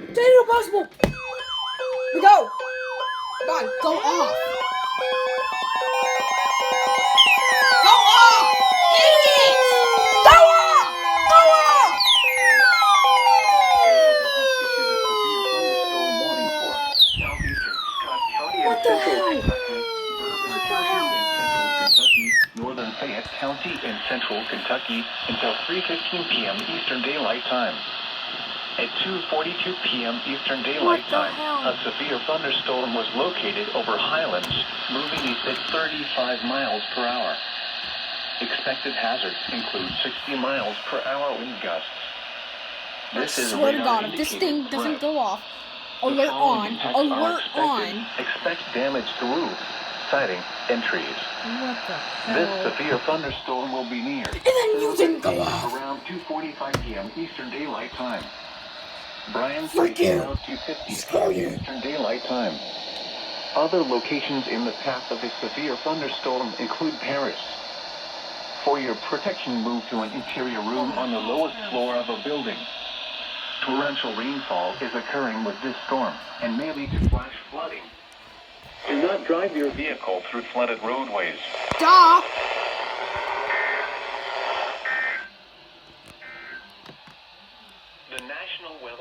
Mission Impossible! We go! Come on, go off! Go off! Idiots! Go off! Go off! What the hell? Northern Fayette County in central Kentucky until 3:15 p.m. Eastern Daylight Time. At 2:42 p.m. Eastern Daylight Time, a severe thunderstorm was located over Highlands, moving east at 35 miles per hour. Expected hazards include 60 miles per hour wind gusts. I swear to God, if this thing doesn't go off, alert on, alert on. Expect damage to roof, siding, and trees. What the hell? This severe thunderstorm will be near. And then you didn't go off. Around 2:45 p.m. Eastern Daylight Time. Bryan Fuck you. 250 Screw you. Eastern Daylight Time. Other locations in the path of a severe thunderstorm include Paris. For your protection, move to an interior room on the lowest floor of a building. Torrential rainfall is occurring with this storm and may lead to flash flooding. Do not drive your vehicle through flooded roadways. Duh!